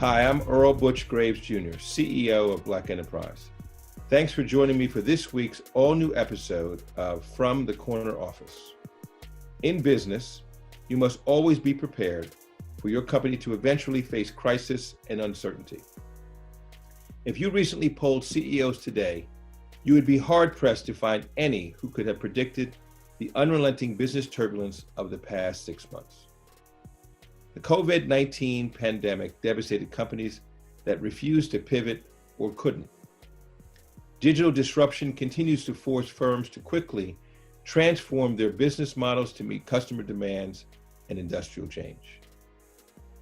Hi, I'm Earl Butch Graves Jr., CEO of Black Enterprise. Thanks for joining me for this week's all-new episode of From the Corner Office. In business, you must always be prepared for your company to eventually face crisis and uncertainty. If you recently polled CEOs today, you would be hard-pressed to find any who could have predicted the unrelenting business turbulence of the past 6 months. The COVID-19 pandemic devastated companies that refused to pivot or couldn't. Digital disruption continues to force firms to quickly transform their business models to meet customer demands and industrial change.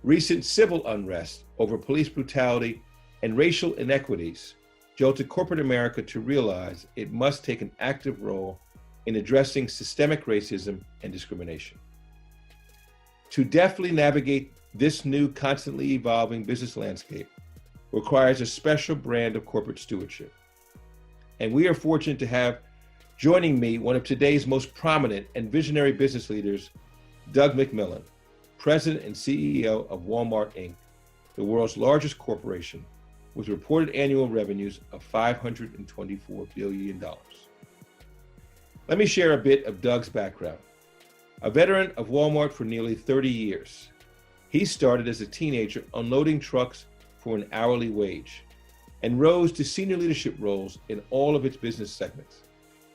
Recent civil unrest over police brutality and racial inequities jolted corporate America to realize it must take an active role in addressing systemic racism and discrimination. To deftly navigate this new, constantly evolving business landscape requires a special brand of corporate stewardship. And we are fortunate to have joining me one of today's most prominent and visionary business leaders, Doug McMillon, President and CEO of Walmart, Inc., the world's largest corporation with reported annual revenues of $524 billion. Let me share a bit of Doug's background. A veteran of Walmart for nearly 30 years, he started as a teenager unloading trucks for an hourly wage and rose to senior leadership roles in all of its business segments,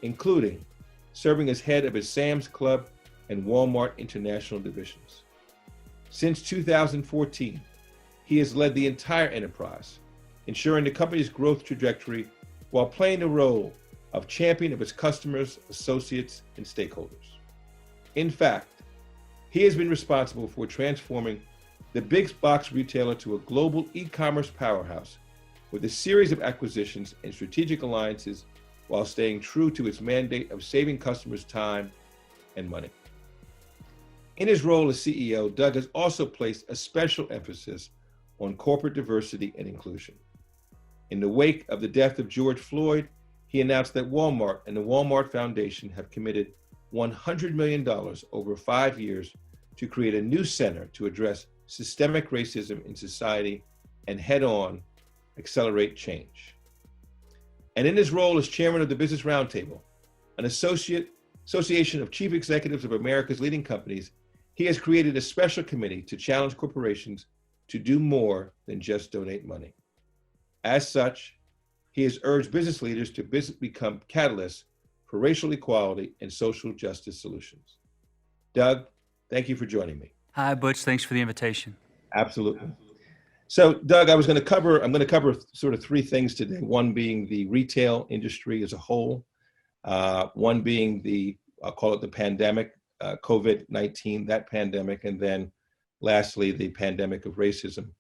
including serving as head of his Sam's Club and Walmart International divisions. Since 2014, he has led the entire enterprise, ensuring the company's growth trajectory while playing the role of champion of its customers, associates, and stakeholders. In fact, he has been responsible for transforming the big box retailer to a global e-commerce powerhouse with a series of acquisitions and strategic alliances while staying true to its mandate of saving customers time and money. In his role as CEO, Doug has also placed a special emphasis on corporate diversity and inclusion. In the wake of the death of George Floyd, he announced that Walmart and the Walmart Foundation have committed $100 million over 5 years to create a new center to address systemic racism in society and head-on accelerate change. And in his role as chairman of the Business Roundtable, an association of chief executives of America's leading companies, he has created a special committee to challenge corporations to do more than just donate money. As such, he has urged business leaders to become catalysts for racial equality and social justice solutions. Doug, thank you for joining me. Hi, Butch. Thanks for the invitation. Absolutely. So, Doug, I'm going to cover sort of three things today. One being the retail industry as a whole, one being I'll call it the pandemic, COVID-19, that pandemic, and then lastly, the pandemic of racism.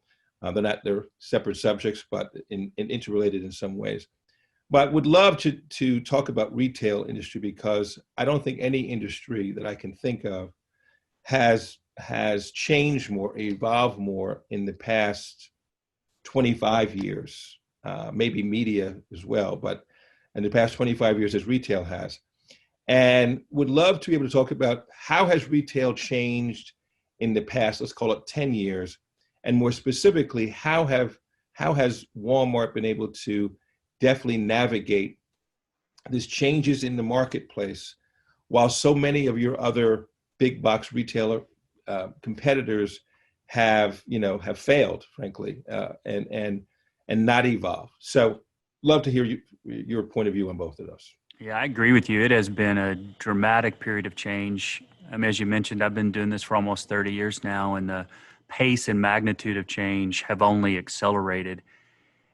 They're separate subjects, but interrelated in some ways. But would love to talk about retail industry because I don't think any industry that I can think of has changed more, evolved more in the past 25 years, maybe media as well, but in the past 25 years as retail has. And would love to be able to talk about how has retail changed in the past, let's call it 10 years, and more specifically, how has Walmart been able to definitely navigate these changes in the marketplace while so many of your other big box retailer competitors have failed, frankly, and not evolved. So love to hear your point of view on both of those. Yeah, I agree with you. It has been a dramatic period of change. I mean, as you mentioned, I've been doing this for almost 30 years now, and the pace and magnitude of change have only accelerated.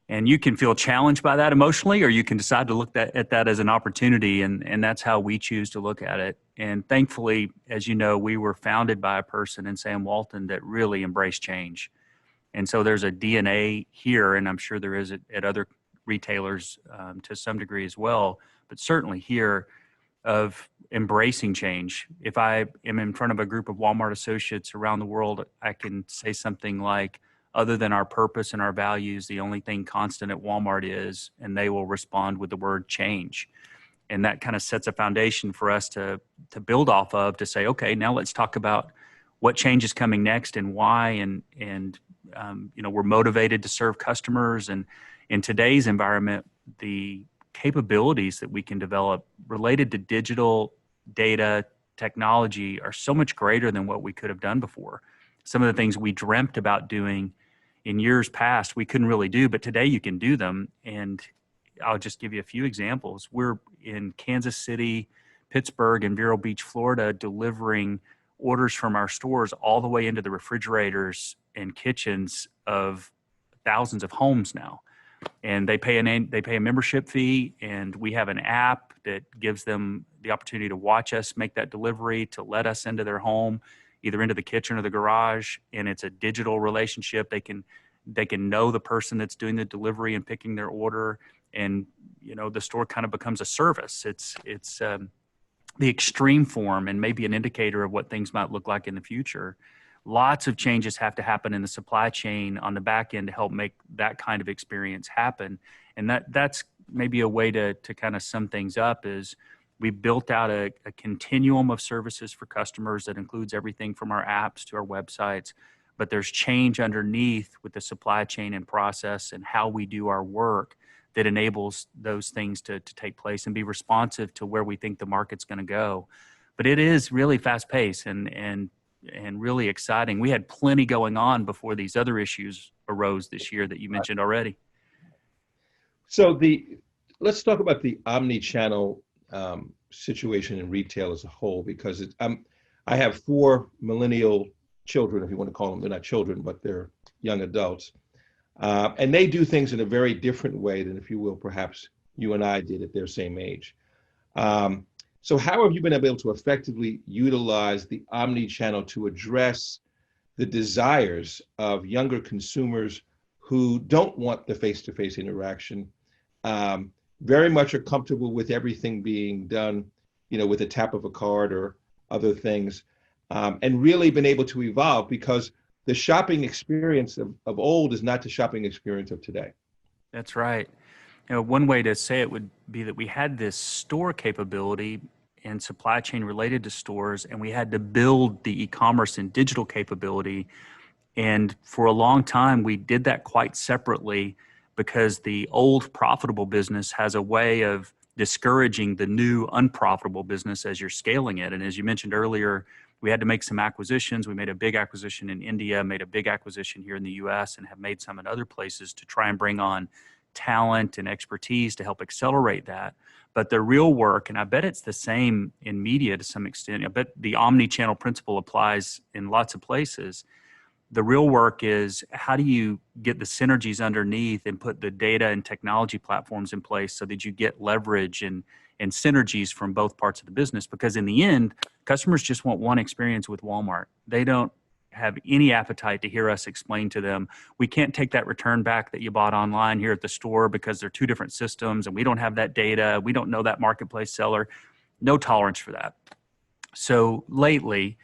And you can feel challenged by that emotionally, or you can decide to look at that as an opportunity, and that's how we choose to look at it. And thankfully, as you know, we were founded by a person in Sam Walton that really embraced change. And so there's a DNA here, and I'm sure there is at other retailers to some degree as well, but certainly here of embracing change. If I am in front of a group of Walmart associates around the world, I can say something like, other than our purpose and our values, the only thing constant at Walmart is, and they will respond with the word change. And that kind of sets a foundation for us to build off of, to say, okay, now let's talk about what change is coming next and why, and we're motivated to serve customers. And in today's environment, the capabilities that we can develop related to digital data technology are so much greater than what we could have done before. Some of the things we dreamt about doing in years past, we couldn't really do, but today you can do them. And I'll just give you a few examples. We're in Kansas City, Pittsburgh, and Vero Beach, Florida, delivering orders from our stores all the way into the refrigerators and kitchens of thousands of homes now. And they pay a membership fee, and we have an app that gives them the opportunity to watch us make that delivery, to let us into their home, either into the kitchen or the garage. And it's a digital relationship. They can know the person that's doing the delivery and picking their order, and the store kind of becomes a service. It's the extreme form and maybe an indicator of what things might look like in the future. Lots of changes have to happen in the supply chain on the back end to help make that kind of experience happen. And that's maybe a way to kind of sum things up is we built out a continuum of services for customers that includes everything from our apps to our websites, but there's change underneath with the supply chain and process and how we do our work that enables those things to take place and be responsive to where we think the market's going to go. But it is really fast paced and really exciting. We had plenty going on before these other issues arose this year that you mentioned already. So let's talk about the omni-channel situation in retail as a whole, because I have 4 millennial children, if you want to call them. They're not children, but they're young adults. And they do things in a very different way than, if you will, perhaps you and I did at their same age. So how have you been able to effectively utilize the omni-channel to address the desires of younger consumers who don't want the face-to-face interaction, very much are comfortable with everything being done, with a tap of a card or other things, and really been able to evolve, because the shopping experience of old is not the shopping experience of today. That's right. One way to say it would be that we had this store capability and supply chain related to stores, and we had to build the e-commerce and digital capability. And for a long time, we did that quite separately, because the old profitable business has a way of discouraging the new unprofitable business as you're scaling it. And as you mentioned earlier, we had to make some acquisitions. We made a big acquisition in India, made a big acquisition here in the US, and have made some in other places to try and bring on talent and expertise to help accelerate that. But the real work, and I bet it's the same in media to some extent, I bet the omni-channel principle applies in lots of places. The real work is, how do you get the synergies underneath and put the data and technology platforms in place so that you get leverage and synergies from both parts of the business? Because in the end, customers just want one experience with Walmart. They don't have any appetite to hear us explain to them, we can't take that return back that you bought online here at the store because they're 2 different systems and we don't have that data. We don't know that marketplace seller. No tolerance for that. So lately,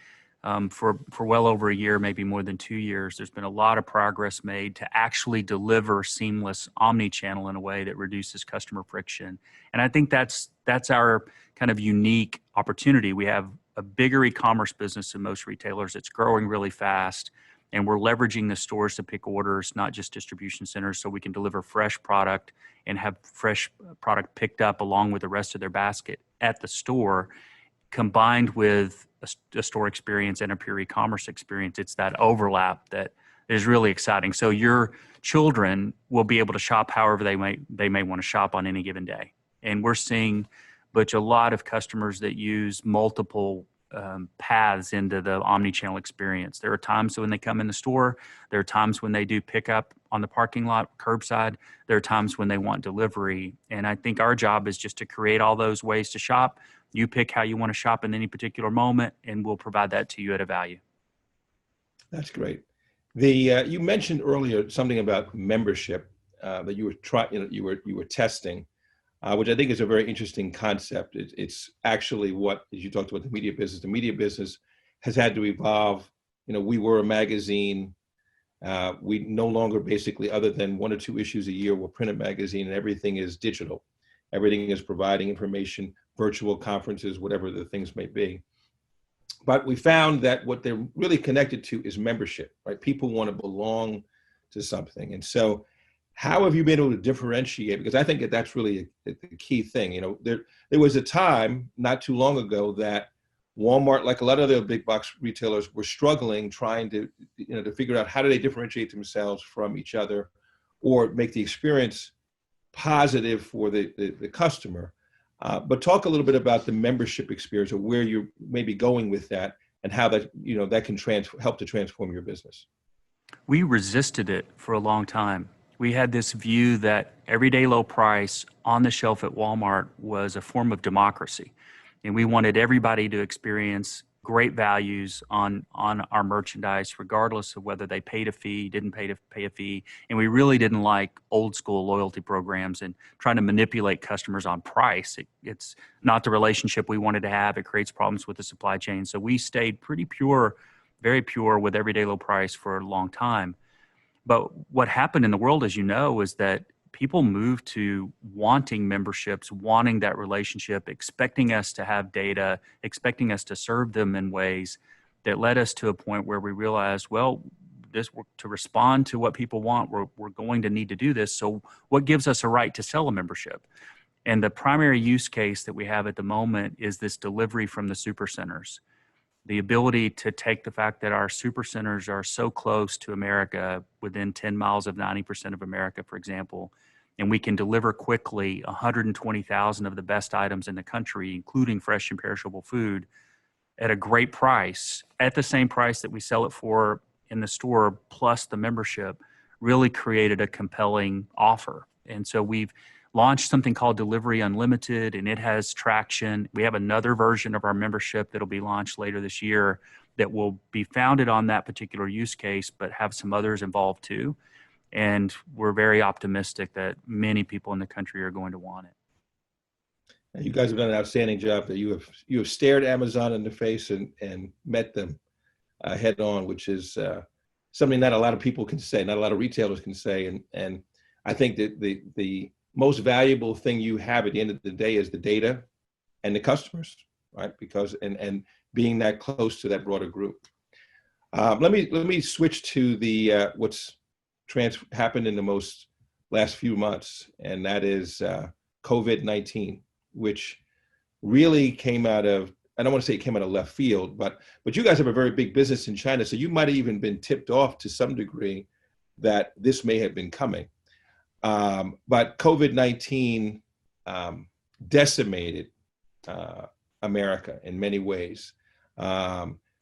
for well over a year, maybe more than 2 years, there's been a lot of progress made to actually deliver seamless omni-channel in a way that reduces customer friction. And I think that's our kind of unique opportunity. We have a bigger e-commerce business than most retailers. It's growing really fast, and we're leveraging the stores to pick orders, not just distribution centers, so we can deliver fresh product and have fresh product picked up along with the rest of their basket at the store, combined with a store experience and a pure e-commerce experience. It's that overlap that is really exciting. So your children will be able to shop however they may want to shop on any given day. And we're seeing, Butch, a lot of customers that use multiple paths into the omni-channel experience. There are times when they come in the store. There are times when they do pick up on the parking lot, curbside. There are times when they want delivery. And I think our job is just to create all those ways to shop. You pick how you want to shop in any particular moment, and we'll provide that to you at a value. That's great. You mentioned earlier something about membership that you were you were testing, which I think is a very interesting concept. It's actually what, as you talked about the media business has had to evolve. We were a magazine. We no longer, basically, other than 1 or 2 issues a year, will print a magazine, and everything is digital. Everything is providing information, virtual conferences, whatever the things may be. But we found that what they're really connected to is membership, right? People want to belong to something. And so how have you been able to differentiate? Because I think that that's really a key thing. There was a time not too long ago that Walmart, like a lot of other big box retailers, were struggling trying to, to figure out how do they differentiate themselves from each other or make the experience positive for the customer. But talk a little bit about the membership experience or where you're maybe going with that and how that, that can help to transform your business. We resisted it for a long time. We had this view that everyday low price on the shelf at Walmart was a form of democracy. And we wanted everybody to experience great values on our merchandise, regardless of whether they paid a fee, didn't pay a fee. And we really didn't like old school loyalty programs and trying to manipulate customers on price. It's not the relationship we wanted to have. It creates problems with the supply chain. So we stayed pretty pure, very pure with everyday low price for a long time. But what happened in the world, as you know, is that people moved to wanting memberships, wanting that relationship, expecting us to have data, expecting us to serve them in ways that led us to a point where we realized, well, to respond to what people want, we're going to need to do this. So what gives us a right to sell a membership? And the primary use case that we have at the moment is this delivery from the supercenters. The ability to take the fact that our supercenters are so close to America, within 10 miles of 90% of America, for example, and we can deliver quickly 120,000 of the best items in the country, including fresh and perishable food, at a great price, at the same price that we sell it for in the store, plus the membership, really created a compelling offer. And so we've launched something called Delivery Unlimited, and it has traction. We have another version of our membership that'll be launched later this year that will be founded on that particular use case, but have some others involved too. And we're very optimistic that many people in the country are going to want it. You guys have done an outstanding job. That you have stared Amazon in the face and met them head on, which is something not a lot of people can say, not a lot of retailers can say. And I think that the most valuable thing you have at the end of the day is the data and the customers, right? Because and being that close to that broader group. Let me switch to the what's happened in the last few months, and that is COVID-19, which really came out of, I don't want to say it came out of left field, but you guys have a very big business in China, so you might have even been tipped off to some degree that this may have been coming. But COVID-19 decimated America in many ways.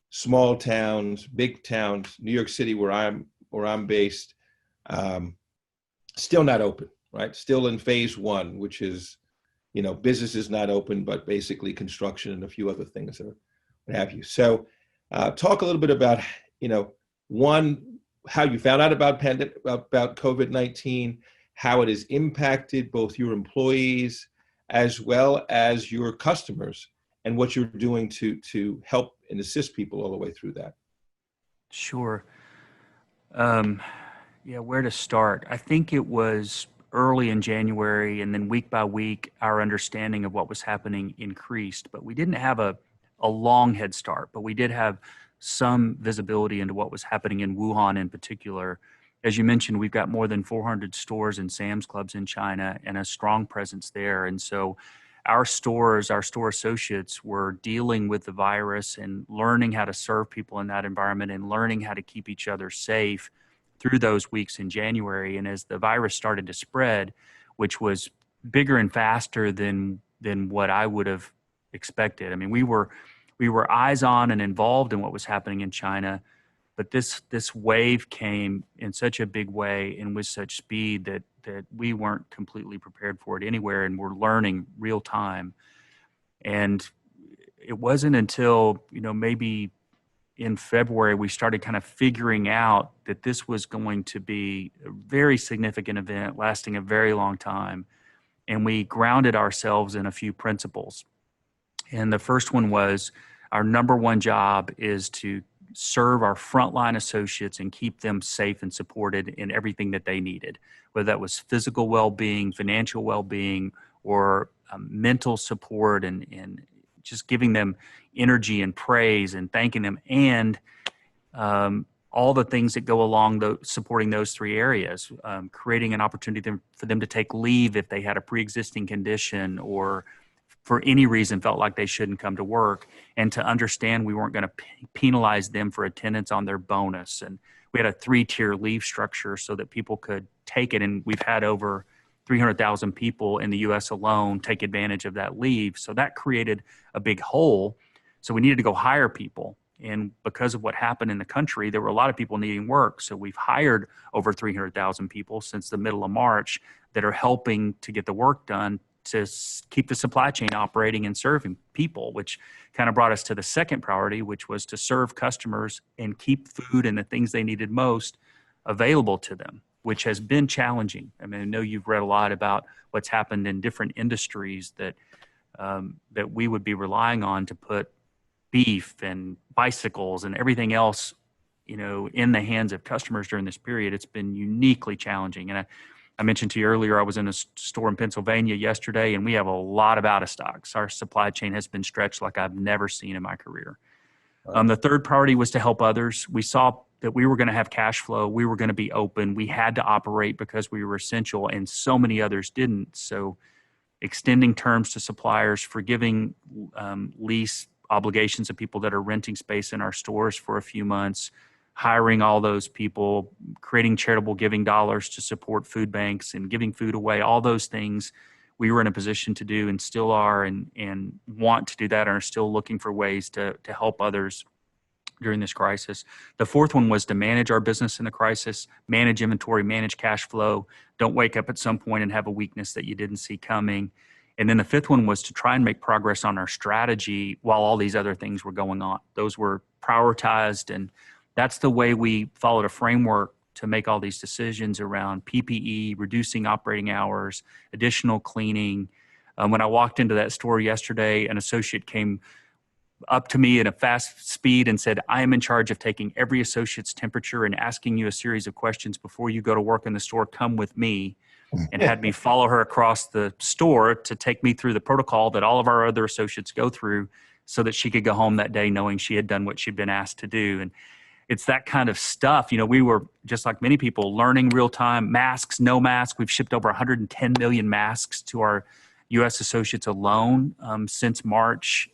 Small towns, big towns, New York City, where I'm based, still not open, right? Still in phase one, which is, business is not open, but basically construction and a few other things or what have you. So talk a little bit about, one, how you found out about COVID-19, how it has impacted both your employees as well as your customers, and what you're doing to help and assist people all the way through that. Sure. Yeah, where to start? I think it was early in January, and then week by week, our understanding of what was happening increased. But we didn't have a long head start, but we did have some visibility into what was happening in Wuhan in particular. As you mentioned, we've got more than 400 stores and Sam's Clubs in China and a strong presence there. And so our store associates were dealing with the virus and learning how to serve people in that environment and learning how to keep each other safe through those weeks in January. And as the virus started to spread, which was bigger and faster than what I would have expected. I mean, we were eyes on and involved in what was happening in China, but this wave came in such a big way and with such speed that we weren't completely prepared for it anywhere, and we're learning real time. And it wasn't until, maybe in February, we started kind of figuring out that this was going to be a very significant event lasting a very long time. And we grounded ourselves in a few principles. And the first one was, our number one job is to serve our frontline associates and keep them safe and supported in everything that they needed, whether that was physical well-being, financial well-being, or mental support and just giving them energy and praise and thanking them, and all the things that go along supporting those three areas, creating an opportunity for them to take leave if they had a pre-existing condition or for any reason felt like they shouldn't come to work, and to understand we weren't going to penalize them for attendance on their bonus. And we had a 3-tier leave structure so that people could take it. And we've had over 300,000 people in the U.S. alone take advantage of that leave. So that created a big hole. So we needed to go hire people. And because of what happened in the country, there were a lot of people needing work. So we've hired over 300,000 people since the middle of March that are helping to get the work done to keep the supply chain operating and serving people, which kind of brought us to the second priority, which was to serve customers and keep food and the things they needed most available to them, which has been challenging. I mean, I know you've read a lot about what's happened in different industries that that we would be relying on to put beef and bicycles and everything else, in the hands of customers during this period. It's been uniquely challenging. And I mentioned to you earlier, I was in a store in Pennsylvania yesterday, and we have a lot of out of stocks. Our supply chain has been stretched like I've never seen in my career. Wow. The third priority was to help others. We saw that we were going to have cash flow. We were going to be open. We had to operate because we were essential, and so many others didn't. So extending terms to suppliers, forgiving lease obligations of people that are renting space in our stores for a few months, hiring all those people, creating charitable giving dollars to support food banks and giving food away, all those things we were in a position to do and still are and want to do that and are still looking for ways to help others during this crisis. The fourth one was to manage our business in the crisis, manage inventory, manage cash flow. Don't wake up at some point and have a weakness that you didn't see coming. And then the fifth one was to try and make progress on our strategy while all these other things were going on. Those were prioritized, and that's the way we followed a framework to make all these decisions around PPE, reducing operating hours, additional cleaning. When I walked into that store yesterday, an associate came up to me at a fast speed and said, "I am in charge of taking every associate's temperature and asking you a series of questions before you go to work in the store. Come with me." And had me follow her across the store to take me through the protocol that all of our other associates go through so that she could go home that day knowing she had done what she'd been asked to do. And it's that kind of stuff. We were, just like many people, learning real time. Masks, no masks. We've shipped over 110 million masks to our U.S. associates alone since March.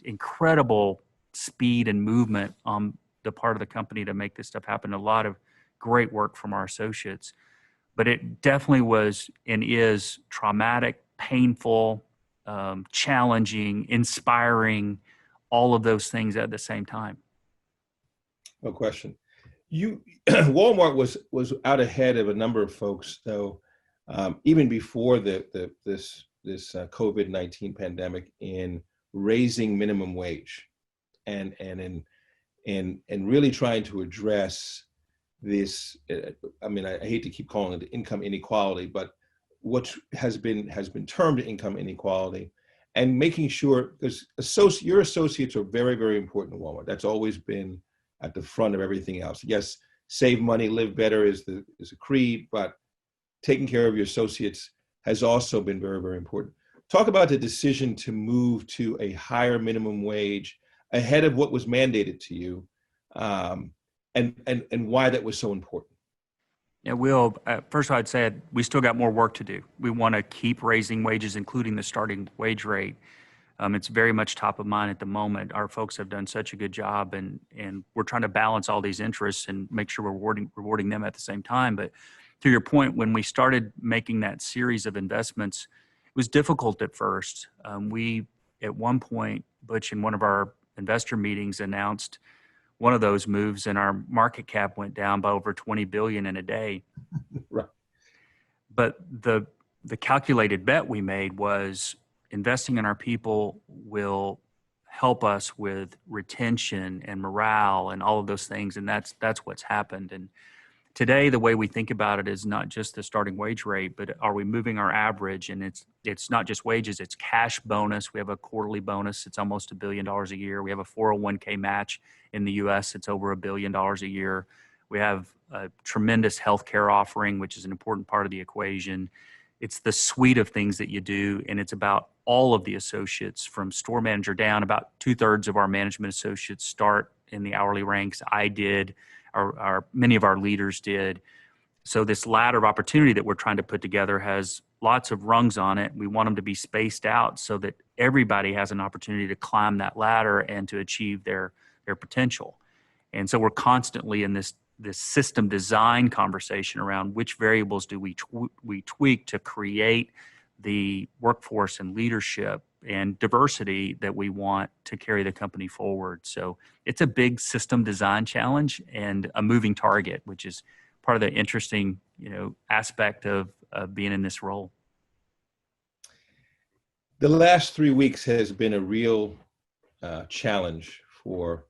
Incredible speed and movement on the part of the company to make this stuff happen. A lot of great work from our associates. But it definitely was and is traumatic, painful, challenging, inspiring, all of those things at the same time. No question. Walmart was out ahead of a number of folks, though, even before this COVID-19 pandemic, in raising minimum wage, and really trying to address this. I hate to keep calling it income inequality, but what has been termed income inequality, and making sure, because your associates are very, very important to Walmart. That's always been at the front of everything else. Yes, save money, live better is a creed, but taking care of your associates has also been very, very important. Talk about the decision to move to a higher minimum wage ahead of what was mandated to you, and why that was so important. Yeah, Will, first I'd say we still got more work to do. We want to keep raising wages, including the starting wage rate. It's very much top of mind at the moment. Our folks have done such a good job, and we're trying to balance all these interests and make sure we're rewarding them at the same time. But to your point, when we started making that series of investments, it was difficult at first. We, at one point, Butch, in one of our investor meetings, announced one of those moves, and our market cap went down by over 20 billion in a day. Right. But the calculated bet we made was investing in our people will help us with retention and morale and all of those things, and that's what's happened. And today, the way we think about it is not just the starting wage rate, but are we moving our average? And it's not just wages, it's cash bonus. We have a quarterly bonus. It's almost $1 billion a year. We have a 401k match in the U.S. It's over $1 billion a year. We have a tremendous healthcare offering, which is an important part of the equation. It's the suite of things that you do, and it's about all of the associates from store manager down. About 2/3 of our management associates start in the hourly ranks. I did, many of our leaders did. So this ladder of opportunity that we're trying to put together has lots of rungs on it. We want them to be spaced out so that everybody has an opportunity to climb that ladder and to achieve their potential. And so we're constantly in this system design conversation around which variables do we tweak to create the workforce and leadership and diversity that we want to carry the company forward. So it's a big system design challenge and a moving target, which is part of the interesting, aspect of being in this role. The last 3 weeks has been a real challenge for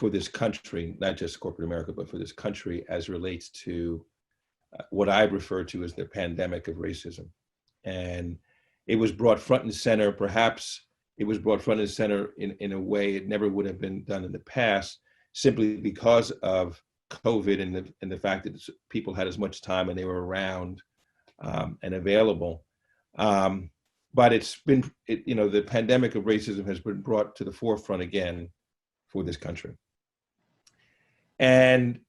this country, not just corporate America, but for this country as relates to what I refer to as the pandemic of racism. And it was brought front and center. Perhaps it was brought front and center in a way it never would have been done in the past, simply because of COVID and the fact that people had as much time and they were around and available. But it's been, the pandemic of racism has been brought to the forefront again for this country. And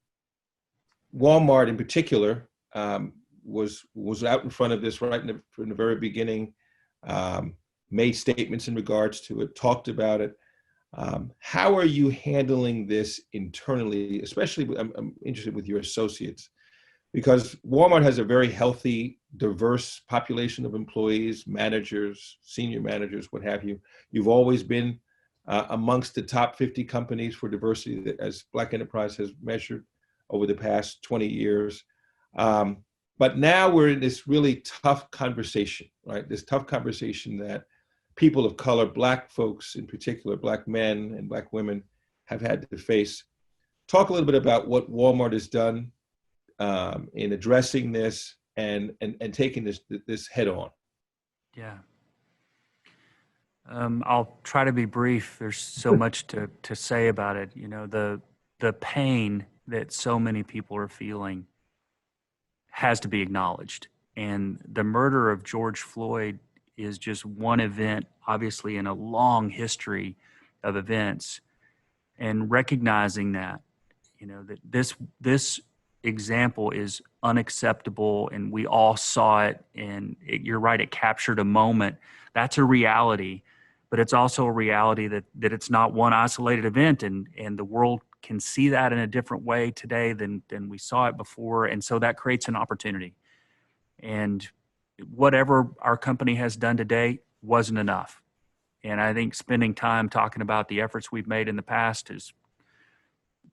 Walmart in particular was out in front of this right from the very beginning, made statements in regards to it, talked about it. How are you handling this internally, especially I'm interested with your associates, because Walmart has a very healthy, diverse population of employees, managers, senior managers, what have you. You've always been amongst the top 50 companies for diversity that, as Black Enterprise has measured over the past 20 years. But now we're in this really tough conversation, right? This tough conversation that people of color, Black folks in particular, Black men and Black women have had to face. Talk a little bit about what Walmart has done in addressing this and taking this head on. Yeah. I'll try to be brief. There's so much to say about it. The pain that so many people are feeling has to be acknowledged. And the murder of George Floyd is just one event, obviously, in a long history of events. And recognizing that, that this example is unacceptable, and we all saw it. And you're right, it captured a moment. That's a reality, but it's also a reality that it's not one isolated event, and the world can see that in a different way today than we saw it before. And so that creates an opportunity. And whatever our company has done today wasn't enough. And I think spending time talking about the efforts we've made in the past is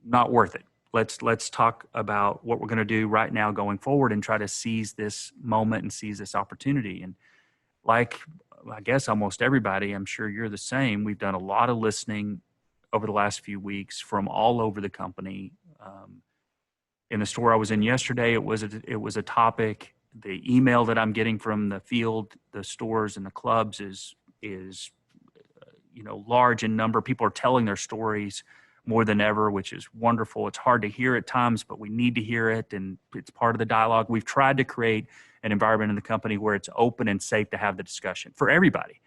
not worth it. Let's talk about what we're going to do right now going forward and try to seize this moment and seize this opportunity. And like, I guess almost everybody, I'm sure you're the same, we've done a lot of listening over the last few weeks from all over the company. In the store I was in yesterday, it was a topic. The email that I'm getting from the field, the stores and the clubs is large in number. People are telling their stories more than ever, which is wonderful. It's hard to hear at times, but we need to hear it, and it's part of the dialogue. We've tried to create an environment in the company where it's open and safe to have the discussion for everybody.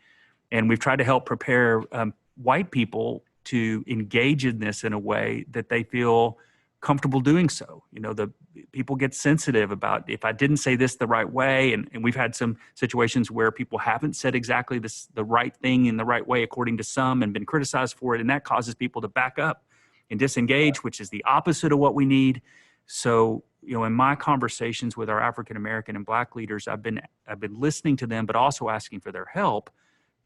And we've tried to help prepare white people to engage in this in a way that they feel comfortable doing so. The people get sensitive about if I didn't say this the right way, and we've had some situations where people haven't said exactly the right thing in the right way according to some and been criticized for it, and that causes people to back up and disengage, which is the opposite of what we need. So, in my conversations with our African American and Black leaders, I've been listening to them, but also asking for their help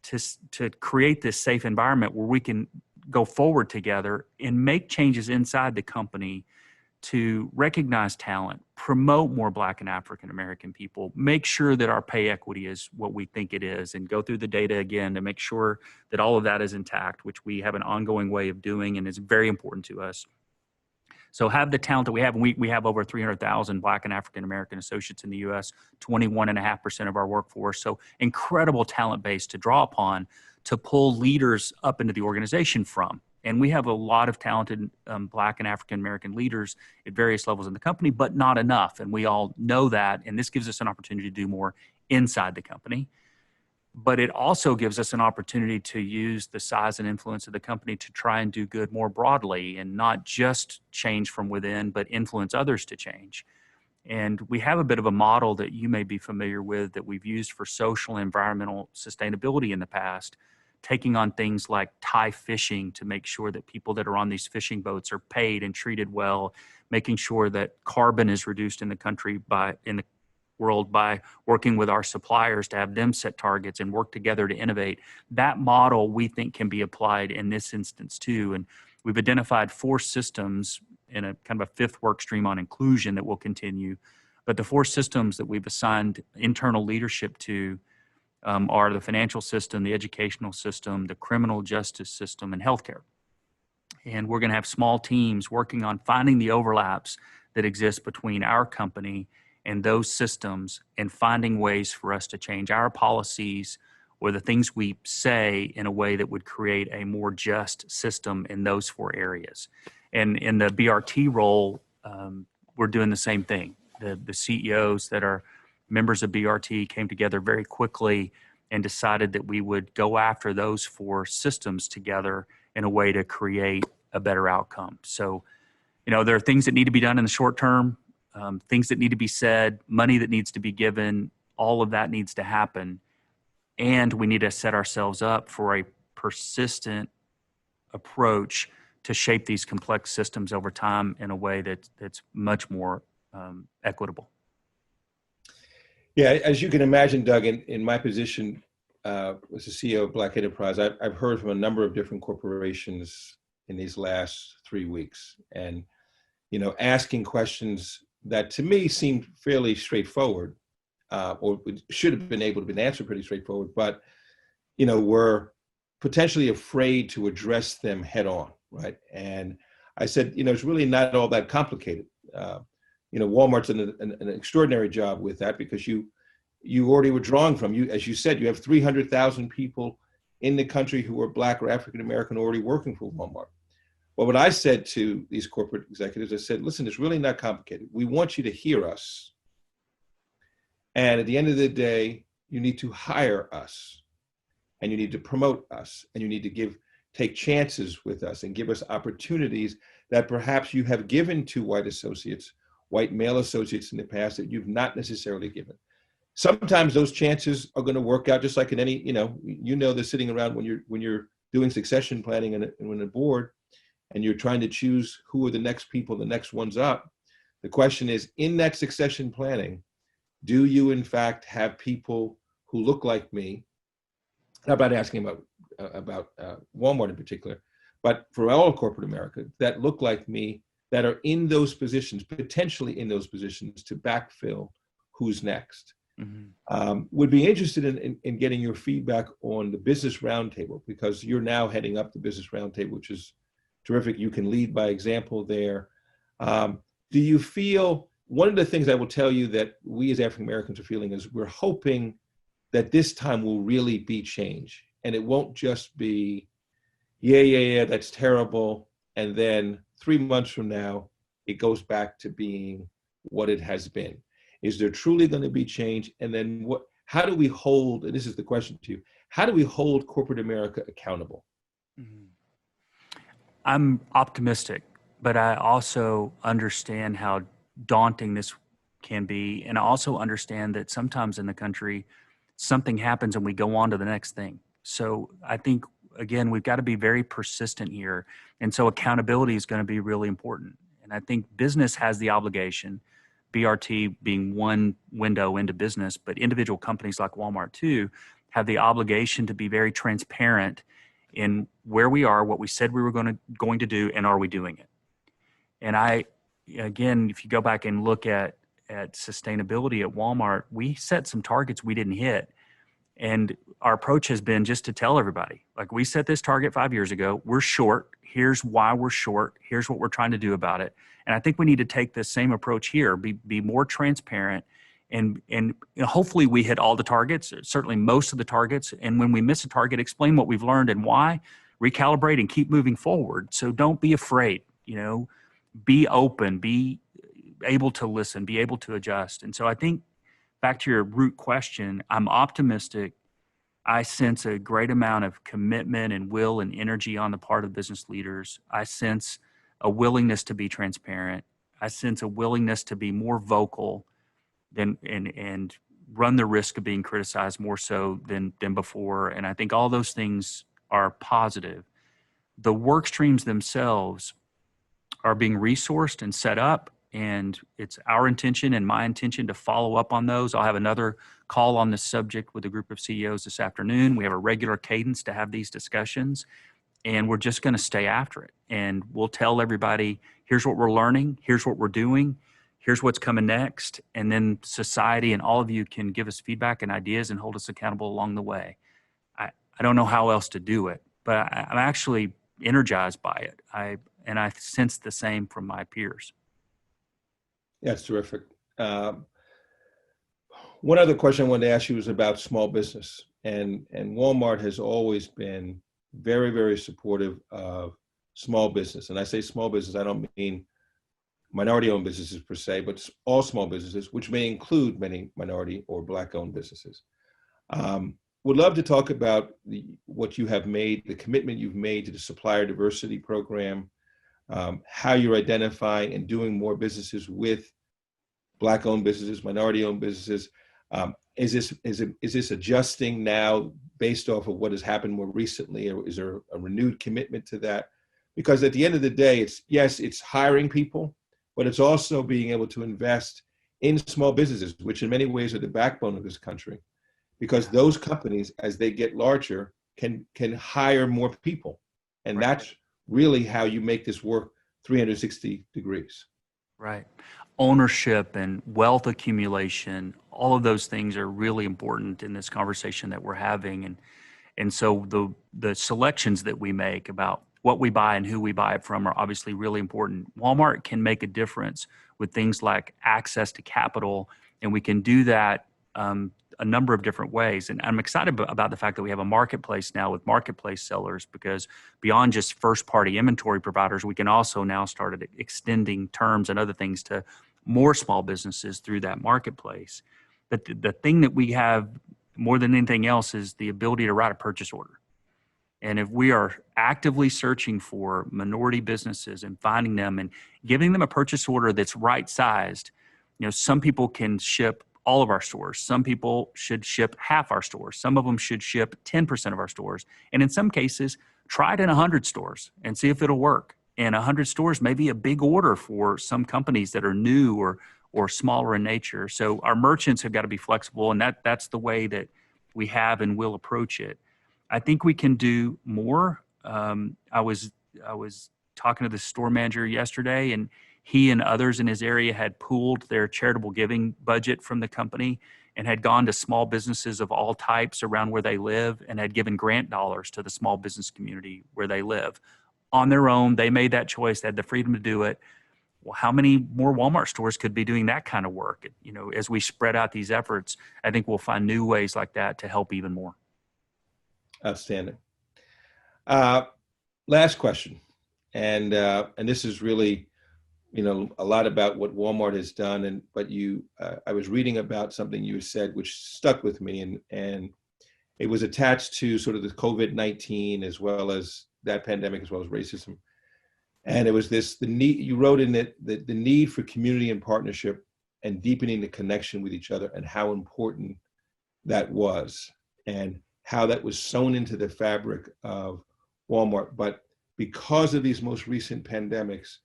to create this safe environment where we can go forward together and make changes inside the company to recognize talent, promote more Black and African American people, make sure that our pay equity is what we think it is, and go through the data again to make sure that all of that is intact, which we have an ongoing way of doing and is very important to us. So have the talent that we have. We have over 300,000 Black and African American associates in the U.S., 21.5% of our workforce. So incredible talent base to draw upon to pull leaders up into the organization from. And we have a lot of talented Black and African American leaders at various levels in the company, but not enough. And we all know that. And this gives us an opportunity to do more inside the company. but it also gives us an opportunity to use the size and influence of the company to try and do good more broadly and not just change from within, but influence others to change. And we have a bit of a model that you may be familiar with that we've used for social and environmental sustainability in the past, taking on things like tie fishing to make sure that people that are on these fishing boats are paid and treated well, making sure that carbon is reduced in the country in the world by working with our suppliers to have them set targets and work together to innovate. That model we think can be applied in this instance too. And we've identified 4 systems in a kind of a 5th work stream on inclusion that will continue. But the 4 systems that we've assigned internal leadership to are the financial system, the educational system, the criminal justice system, and healthcare. And we're going to have small teams working on finding the overlaps that exist between our company and those systems and finding ways for us to change our policies or the things we say in a way that would create a more just system in those 4 areas. And in the BRT role, we're doing the same thing. The CEOs that are members of BRT came together very quickly and decided that we would go after those 4 systems together in a way to create a better outcome. So, there are things that need to be done in the short term, things that need to be said, money that needs to be given, all of that needs to happen. And we need to set ourselves up for a persistent approach to shape these complex systems over time in a way that's much more equitable. Yeah, as you can imagine, Doug, in my position as the CEO of Black Enterprise, I've heard from a number of different corporations in these last 3 weeks, and asking questions that to me seemed fairly straightforward, or should have been able to be answered pretty straightforward, but were potentially afraid to address them head on, right? And I said, it's really not all that complicated. Walmart's done an extraordinary job with that because you already were drawing from, as you said, you have 300,000 people in the country who are Black or African American already working for Walmart. Well, what I said to these corporate executives, I said, listen, it's really not complicated. We want you to hear us. And at the end of the day, you need to hire us, and you need to promote us, and you need to take chances with us and give us opportunities that perhaps you have given to white male associates in the past that you've not necessarily given. Sometimes those chances are going to work out just like in any, they're sitting around when you're doing succession planning in a board and you're trying to choose who are the next people, the next ones up. The question is, in that succession planning, do you in fact have people who look like me? I'm not asking about Walmart in particular, but for all of corporate America that look like me, that are in those positions, potentially in those positions to backfill who's next. Mm-hmm. Would be interested in getting your feedback on the Business Roundtable, because you're now heading up the Business Roundtable, which is terrific. You can lead by example there. Do you feel, one of the things I will tell you that we as African Americans are feeling is we're hoping that this time will really be change, and it won't just be, yeah, that's terrible, and then 3 months from now, it goes back to being what it has been. Is there truly going to be change? And then how do we hold, and this is the question to you, how do we hold corporate America accountable? Mm-hmm. I'm optimistic, but I also understand how daunting this can be. And I also understand that sometimes in the country, something happens and we go on to the next thing. So I think, again, we've got to be very persistent here. And so accountability is going to be really important. And I think business has the obligation, BRT being one window into business, but individual companies like Walmart too have the obligation to be very transparent in where we are, what we said we were going to do, and are we doing it? And again, if you go back and look at sustainability at Walmart, we set some targets we didn't hit. And our approach has been just to tell everybody, like, we set this target 5 years ago, we're short, here's why we're short, here's what we're trying to do about it. And I think we need to take the same approach here, be more transparent, and hopefully we hit all the targets, certainly most of the targets. And when we miss a target, explain what we've learned and why, recalibrate and keep moving forward. So don't be afraid, be open, be able to listen, be able to adjust. And so I think, back to your root question, I'm optimistic I sense a great amount of commitment and will and energy on the part of business leaders. I sense a willingness to be transparent. I sense a willingness to be more vocal than and run the risk of being criticized more so than before. And I think all those things are positive. The work streams themselves are being resourced and set up, and it's our intention and my intention to follow up on those. I'll have another call on this subject with a group of CEOs this afternoon. We have a regular cadence to have these discussions, and we're just going to stay after it. And we'll tell everybody, here's what we're learning, here's what we're doing, here's what's coming next. And then society and all of you can give us feedback and ideas and hold us accountable along the way. I don't know how else to do it, but I'm actually energized by it. And I sense the same from my peers. That's terrific. One other question I wanted to ask you was about small business. And Walmart has always been very, very supportive of small business. And I say small business, I don't mean minority-owned businesses per se, but all small businesses, which may include many minority or Black-owned businesses. Would love to talk about what you have made, the commitment you've made to the supplier diversity program, how you're identifying and doing more businesses with Black-owned businesses, minority-owned businesses. Is this adjusting now based off of what has happened more recently, or is there a renewed commitment to that? Because at the end of the day, it's hiring people, but it's also being able to invest in small businesses, which in many ways are the backbone of this country. Because those companies, as they get larger, can hire more people. And right. That's really how you make this work 360 degrees. Right. Ownership and wealth accumulation, all of those things are really important in this conversation that we're having. And so the selections that we make about what we buy and who we buy it from are obviously really important. Walmart can make a difference with things like access to capital, and we can do that a number of different ways. And I'm excited about the fact that we have a marketplace now with marketplace sellers, because beyond just first-party inventory providers, we can also now start extending terms and other things to more small businesses through that marketplace. But the thing that we have more than anything else is the ability to write a purchase order. And if we are actively searching for minority businesses and finding them and giving them a purchase order that's right-sized, some people can ship all of our stores. Some people should ship half our stores. Some of them should ship 10% of our stores. And in some cases, try it in 100 stores and see if it'll work. And 100 stores may be a big order for some companies that are new or smaller in nature. So our merchants have got to be flexible, and that's the way that we have and will approach it. I think we can do more. I was talking to the store manager yesterday, and he and others in his area had pooled their charitable giving budget from the company and had gone to small businesses of all types around where they live and had given grant dollars to the small business community where they live. On their own, they made that choice, they had the freedom to do it. Well, how many more Walmart stores could be doing that kind of work? As we spread out these efforts, I think we'll find new ways like that to help even more. Outstanding. Last question, and this is really, a lot about what Walmart has done. But I was reading about something you said which stuck with me, and it was attached to sort of the COVID-19 as well as that pandemic, as well as racism. And it was the need, you wrote in it, the need for community and partnership and deepening the connection with each other, and how important that was, and how that was sewn into the fabric of Walmart. But because of these most recent pandemics,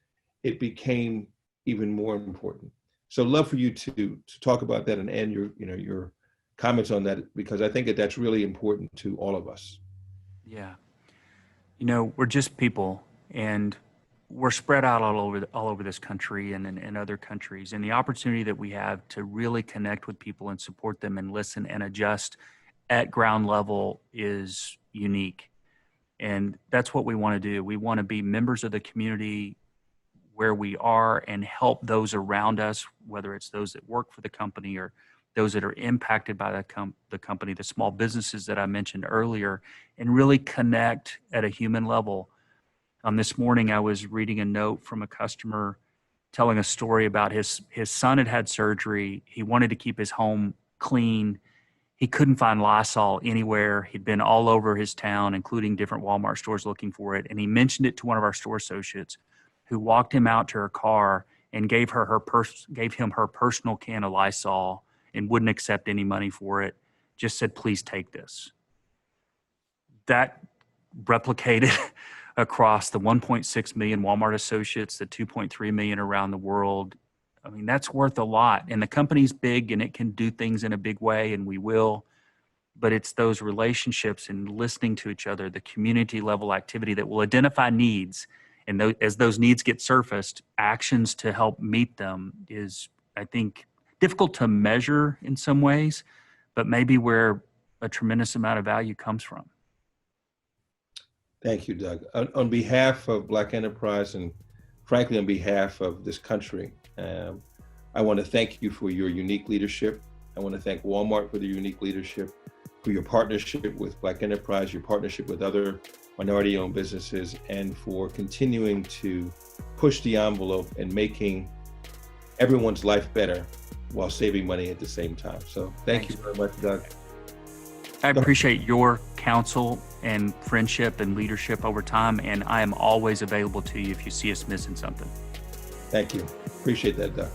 it became even more important. So I'd love for you to talk about that and your comments on that, because I think that's really important to all of us. Yeah. We're just people, and we're spread out all over this country and in other countries. And the opportunity that we have to really connect with people and support them and listen and adjust at ground level is unique. And that's what we want to do. We want to be members of the community where we are and help those around us, whether it's those that work for the company or those that are impacted by the company, the small businesses that I mentioned earlier, and really connect at a human level. This morning, I was reading a note from a customer telling a story about his son had surgery. He wanted to keep his home clean. He couldn't find Lysol anywhere. He'd been all over his town, including different Walmart stores looking for it. And he mentioned it to one of our store associates who walked him out to her car and gave him her personal can of Lysol and wouldn't accept any money for it. Just said, please take this. That replicated across the 1.6 million Walmart associates, the 2.3 million around the world. I mean, that's worth a lot. And the company's big and it can do things in a big way, and we will. But it's those relationships and listening to each other, the community level activity that will identify needs. And as those needs get surfaced, actions to help meet them is, I think, difficult to measure in some ways, but maybe where a tremendous amount of value comes from. Thank you, Doug. On behalf of Black Enterprise and frankly, on behalf of this country, I want to thank you for your unique leadership. I want to thank Walmart for the unique leadership, for your partnership with Black Enterprise, your partnership with other minority-owned businesses, and for continuing to push the envelope and making everyone's life better while saving money at the same time. So thank you very much, Doug. I appreciate your counsel and friendship and leadership over time, and I am always available to you if you see us missing something. Thank you. Appreciate that, Doug.